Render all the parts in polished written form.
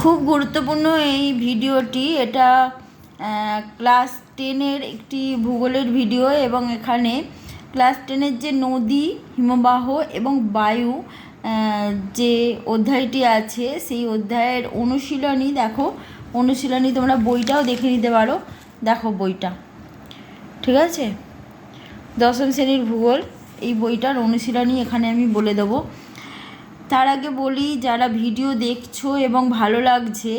খুব গুরুত্বপূর্ণ এই ভিডিওটি। এটা ক্লাস 10-এর একটি ভূগোলের ভিডিও এবং এখানে ক্লাস 10-এর যে নদী, হিমবাহ এবং বায়ু যে অধ্যায়টি আছে সেই অধ্যায়ের অনুশীলনী। দেখো অনুশীলনী, তোমরা বইটাও দেখে নিতে পারো। দেখো বইটা, ঠিক আছে, দশম শ্রেণীর ভূগোল এই বইটার অনুশীলনী এখানে আমি বলে দেবো। তার আগে বলি, যারা ভিডিও দেখছো এবং ভালো লাগছে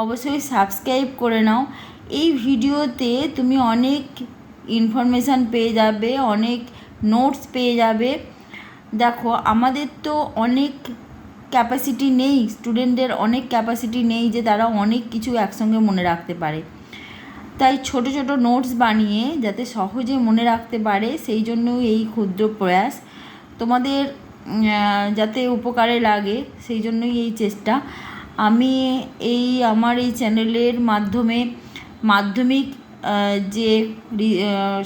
অবশ্যই সাবস্ক্রাইব করে নাও। এই ভিডিওতে তুমি অনেক ইনফরমেশান পেয়ে যাবে, অনেক নোটস পেয়ে যাবে। দেখো আমাদের তো অনেক ক্যাপাসিটি নেই, স্টুডেন্টদের অনেক ক্যাপাসিটি নেই যে তারা অনেক কিছু একসঙ্গে মনে রাখতে পারে। তাই ছোট ছোট নোটস বানিয়ে যাতে সহজে মনে রাখতে পারে, সেই জন্যই এই ক্ষুদ্র প্রয়াস। তোমাদের যাতে উপকারে লাগে সেই জন্যই এই চেষ্টা। আমি আমার এই চ্যানেলের মাধ্যমে মাধ্যমিক যে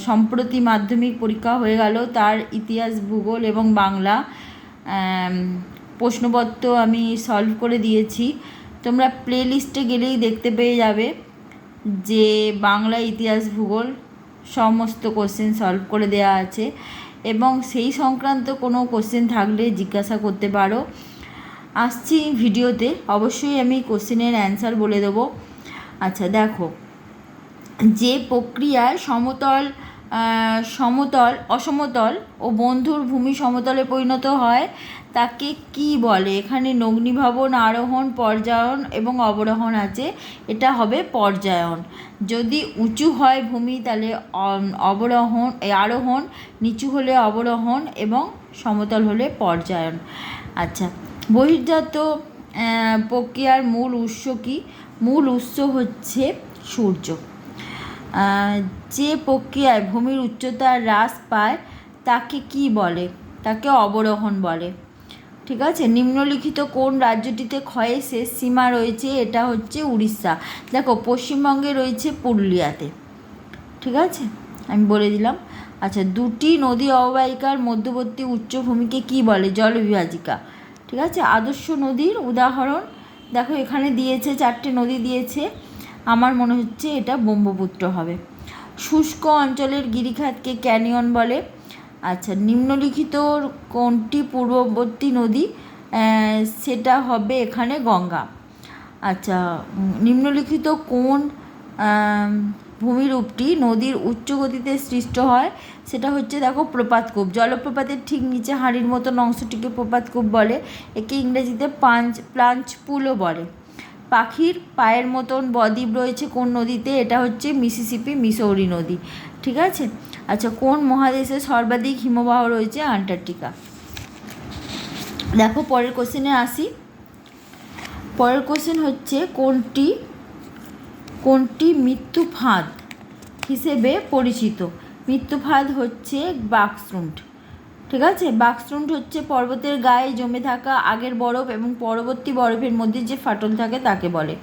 সম্প্রতি মাধ্যমিক পরীক্ষা হয়ে গেল তার ইতিহাস, ভূগোল এবং বাংলা প্রশ্নপত্র আমি সলভ করে দিয়েছি। তোমরা প্লে লিস্টে গেলেই দেখতে পেয়ে যাবে যে বাংলা, ইতিহাস, ভূগোল সমস্ত কোশ্চেন সলভ করে দেওয়া আছে এবং সেই সংক্রান্ত কোনো কোশ্চেন থাকলে জিজ্ঞাসা করতে পারো। আসছি ভিডিওতে, অবশ্যই আমি কোশ্চেনের অ্যান্সার বলে দেবো। আচ্ছা দেখো, যে প্রক্রিয়ায় সমতল অসমতল ও বন্ধুর ভূমি সমতলে পরিণত হয় তাকে কি বলে? এখানে নগ্নিভবন, আরোহণ, পর্যায়ন এবং অবরোহণ আছে। এটা হবে পর্যায়ন। যদি উঁচু হয় ভূমি তাহলে আরোহণ, নিচু হলে অবরোহণ এবং সমতল হলে পর্যায়ন। আচ্ছা, বহির্জাত প্রক্রিয়ার মূল উৎস কি? মূল উৎস হচ্ছে সূর্য। যে প্রক্রিয়ায় ভূমির উচ্চতা হ্রাস পায় তাকে কি বলে? তাকে অবরোহণ বলে। ঠিক আছে। নিম্নলিখিত কোন রাজ্যটিতে ক্ষয়ের শেষ সীমা রয়েছে? এটা হচ্ছে উড়িষ্যা। দেখো পশ্চিমবঙ্গে রয়েছে পুরুলিয়াতে। ঠিক আছে, আমি বলে দিলাম। আচ্ছা, দুটি নদী অববাহিকার মধ্যবর্তী উচ্চভূমিকে কি বলে? জলবিভাজিকা। ঠিক আছে। আদর্শ নদীর উদাহরণ দেখো এখানে দিয়েছে, 4টে নদী দিয়েছে। আমার মনে হচ্ছে এটা ব্রহ্মপুত্র হবে। শুষ্ক অঞ্চলের গিরিখাতকে ক্যানিয়ন বলে। আচ্ছা, নিম্নলিখিত কোনটি পূর্ববর্তী নদী? সেটা হবে এখানে গঙ্গা। আচ্ছা, নিম্নলিখিত কোন ভূমিরূপটি নদীর উচ্চ গতিতে সৃষ্ট হয়? সেটা হচ্ছে দেখো প্রপাতকূপ। জলপ্রপাতের ঠিক নিচে হাঁড়ির মতন অংশটিকে প্রপাতকূপ বলে। একে ইংরেজিতে প্লাঞ্চ পুলও বলে। পাখির পায়ের মতন বদ্বীপ রয়েছে কোন নদীতে? এটা হচ্ছে মিসিসিপি, মিসৌরি নদী। ঠিক আছে। আচ্ছা, কোন মহাদেশে সর্বাধিক হিমবাহ রয়েছে? আন্টার্কটিকা। দেখো পরের কোশ্চেনে আসি। পরের কোশ্চেন হচ্ছে কোনটি মৃত্যু ফাঁদ হিসেবে পরিচিত? মৃত্যু ফাঁদ হচ্ছে বাকস্রুন্ড। ঠিক আছে। বাকস্রুন্ড হচ্ছে পর্বতের গায়ে জমে থাকা আগের বরফ এবং পরবর্তী বরফের মধ্যে যে ফাটল থাকে তাকে বলে।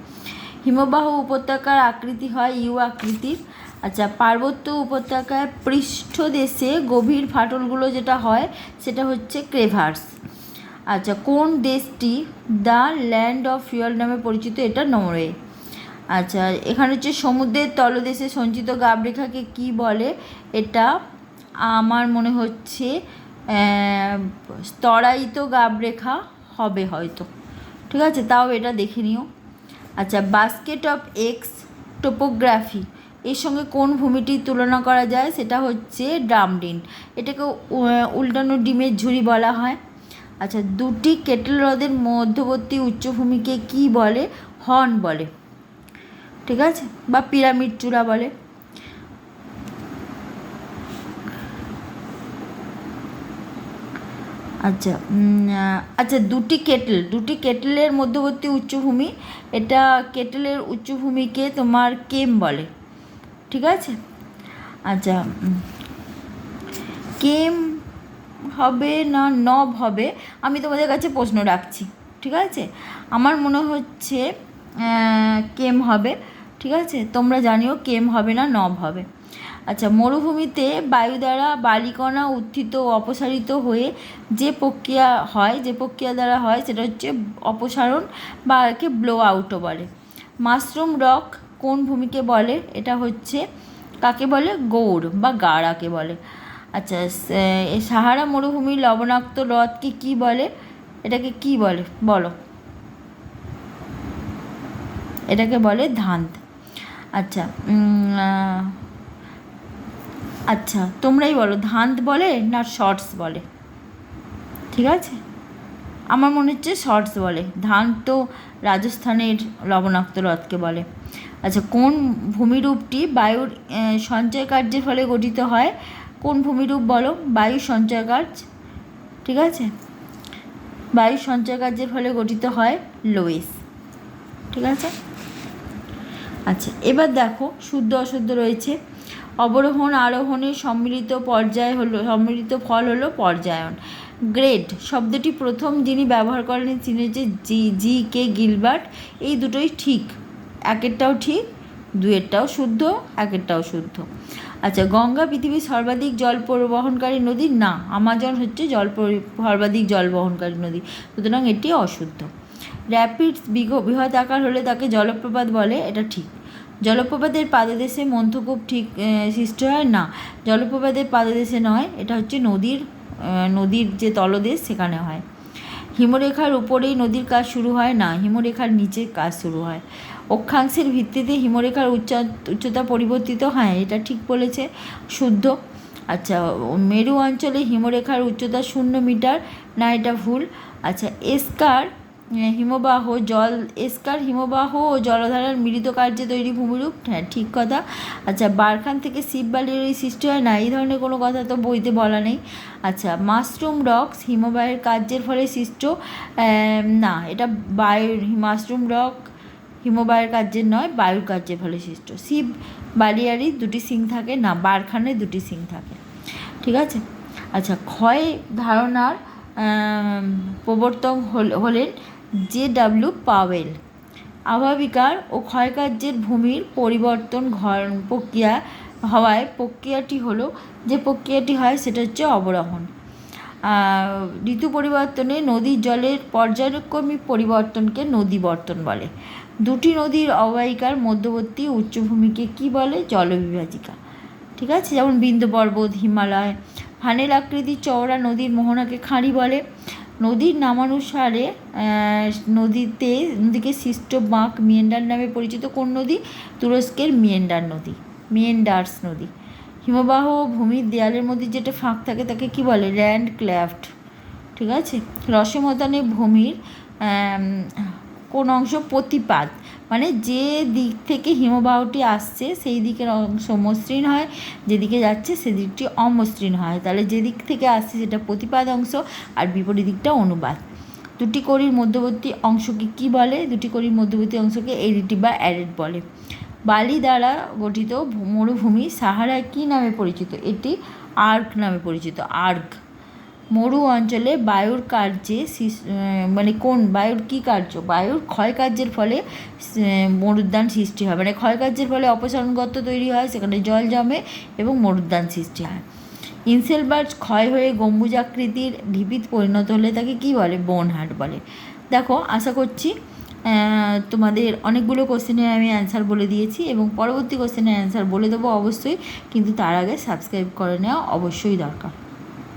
হিমবাহ উপত্যকার আকৃতি হয় ইউ আকৃতির। আচ্ছা, পার্বত্য উপত্যকায় পৃষ্ঠদেশে গভীর ফাটলগুলো যেটা হয় সেটা হচ্ছে ক্রেভার্স। আচ্ছা, কোন দেশটি দ্য ল্যান্ড অফ ফিউল নামে পরিচিত? এটা নরওয়ে। আচ্ছা, এখানে হচ্ছে সমুদ্রের তলদেশে সঞ্চিত গাবরেখাকে কি বলে? এটা আমার মনে হচ্ছে স্তরায়িত গাবরেখা হবে হয়তো। ঠিক আছে, তাও এটা দেখে নিও। আচ্ছা, বাস্কেট অফ এক্স টোপোগ্রাফি এর সঙ্গে কোন ভূমিটির তুলনা করা যায়? সেটা হচ্ছে ড্রামডিন। এটাকে উল্টানো ডিমের ঝুড়ি বলা হয়। আচ্ছা, দুটি কেটেল হ্রদের মধ্যবর্তী উচ্চভূমিকে কি বলে? হর্ন বলে। ঠিক আছে, বা পিরামিড চূড়া বলে। আচ্ছা আচ্ছা, দুটি কেটেলের মধ্যবর্তী উচ্চভূমি, এটা কেটেলের উচ্চভূমিকে তোমার কেম বলে। ঠিক আছে। আচ্ছা, কেম হবে না নব হবে? আমি তোমাদের কাছে প্রশ্ন রাখছি। ঠিক আছে, আমার মনে হচ্ছে কেম হবে। ঠিক আছে, তোমরা জানিও কেম হবে না নব হবে। আচ্ছা, মরুভূমিতে বায়ু দ্বারা বালিকণা উত্থিত ও অপসারিত হয়ে যে প্রক্রিয়া দ্বারা হয় সেটা হচ্ছে অপসারণ বা একে ব্লো আউটও বলে। মাশরুম রক কোন ভূমিকে বলে? এটা হচ্ছে কাকে বলে? গৌড় বা গাড়াকে বলে। আচ্ছা, সাহারা মরুভূমির লবণাক্ত হ্রদকে কি বলে? এটাকে কি বলে বলো? এটাকে বলে ধান্দ। আচ্ছা, আচ্ছা তোমরাই বলো, ধান্দ বলে না শর্টস বলে? ঠিক আছে, আমার মনে হচ্ছে শর্টস বলে। ধান তো রাজস্থানের লবণাক্ত হ্রদকে বলে। আচ্ছা, কোন ভূমিরূপটি বায়ুর সঞ্চয় কার্যের ফলে গঠিত হয়? কোন ভূমিরূপ বলো? বায়ু সঞ্চয় কার্য। ঠিক আছে, বায়ু সঞ্চয় কার্যের ফলে গঠিত হয় লোয়েস। ঠিক আছে। আচ্ছা, এবার দেখো শুদ্ধ অশুদ্ধ রয়েছে। অবরোহণ আরোহণের সম্মিলিত ফল হলো পর্যায়ন। গ্রেড শব্দটি প্রথম যিনি ব্যবহার করেন তিনি হচ্ছে জি কে গিলবার্ট। এই দুটোই ঠিক, একেরটাও ঠিক, দুয়েরটাও শুদ্ধ, একেরটাও শুদ্ধ। আচ্ছা, গঙ্গা পৃথিবীর সর্বাধিক জল পরিবহনকারী নদী না, আমাজন হচ্ছে সর্বাধিক জল বহনকারী নদী, সুতরাং এটি অশুদ্ধ। র্যাপিডস বৃহৎ আকার হলে তাকে জলপ্রপাত বলে, এটা ঠিক। জলপ্রপাতের পাদদেশে মন্থকূপ ঠিক সৃষ্টি হয় না, জলপ্রপাতের পাদদেশে নয়, এটা হচ্ছে নদীর যে তলদেশ সেখানে হয়। হিমরেখার উপরেই নদীর কাজ শুরু হয় না, হিমরেখার নিচে কাজ শুরু হয়। অক্ষাংশের ভিত্তিতে হিমরেখার উচ্চতা পরিবর্তিত হয়, এটা ঠিক বলেছে, শুদ্ধ। আচ্ছা, মেরু অঞ্চলে হিমরেখার উচ্চতা 0 মিটার, না এটা ভুল। আচ্ছা, এস্কার হিমবাহ ও জলধারার মিলিত কার্যে তৈরি ভূমিরূপ, হ্যাঁ ঠিক কথা। আচ্ছা, বারখান থেকে শিববালির সৃষ্টি হয় না, এই ধরনের কোনো কথা তো বইতে বলা নেই। আচ্ছা, মাশরুম রকস হিমবাহের কার্যের ফলে সৃষ্ট, না এটা মাশরুম রক হিমবাহের কার্যের নয়, বায়ুর কার্যের ফলে সৃষ্ট। শিব বালিয়ারই 2টি সিং থাকে না, বারখানে 2টি সিং থাকে। ঠিক আছে। আচ্ছা, ক্ষয় ধারণার প্রবর্তক হলেন JW পাওয়েল। আবহবিকার ও ক্ষয়কার্যের ভূমির পরিবর্তন প্রক্রিয়া হওয়ায় যে প্রক্রিয়াটি হয় সেটা হচ্ছে অবরোহণ। ঋতু পরিবর্তনে নদীর জলের পর্যায়ক্রমিক পরিবর্তনকে নদীবর্তন বলে। দুটি নদীর অববাহিকার মধ্যবর্তী উচ্চভূমিকে কি বলে? জলবিভাজিকা। ঠিক আছে, যেমন বিন্ধ্য পর্বত, হিমালয়। ফানেল আকৃতির চওড়া নদীর মোহনাকে খাঁড়ি বলে। নদীর নামানুসারে নদীকে সৃষ্ট বাঁক মিয়েন্ডার নামে পরিচিত কোন নদী? তুরস্কের মিয়েন্ডার্স নদী। হিমবাহ ভূমির দেয়ালের মধ্যে যেটা ফাঁক থাকে তাকে কি বলে? ল্যান্ড ক্ল্যাফট। ঠিক আছে। রসমতানে ভূমির কোন অংশ প্রতিপাদ, মানে যে দিক থেকে হিমবাহটি আসছে সেই দিকের অংশ মসৃণ হয়, যেদিকে যাচ্ছে সেদিকটি অমসৃণ হয়। তাহলে যে দিক থেকে আসছে সেটা প্রতিপাদ অংশ, আর বিপরীত দিকটা অনুবাদ। দুটি কড়ির মধ্যবর্তী অংশকে কি বলে? দুটি কড়ির মধ্যবর্তী অংশকে এরিটি বা অ্যারেট বলে। বালি দ্বারা গঠিত মরুভূমি সাহারা কি নামে পরিচিত? এটি আর্ক নামে পরিচিত, আর্ক। মরু অঞ্চলে বায়ুর কার্যে বায়ুর কী কার্য? বায়ুর ক্ষয়কার্যের ফলে মরুদ্যান সৃষ্টি হয়, মানে ক্ষয়কার্যের ফলে অপসারণ গর্ত তৈরি হয়, সেখানে জল জমে এবং মরুদ্যান সৃষ্টি হয়। ইনসেলবার্গ ক্ষয় হয়ে গম্বুজাকৃতির ঢিপিত পরিণত হলে তাকে কি বলে? বোনহাট বলে। দেখো, আশা করছি তোমাদের অনেকগুলো কোশ্চেনের আমি অ্যান্সার বলে দিয়েছি এবং পরবর্তী কোশ্চেনের অ্যান্সার বলে দেবো অবশ্যই, কিন্তু তার আগে সাবস্ক্রাইব করে নেওয়া অবশ্যই দরকার।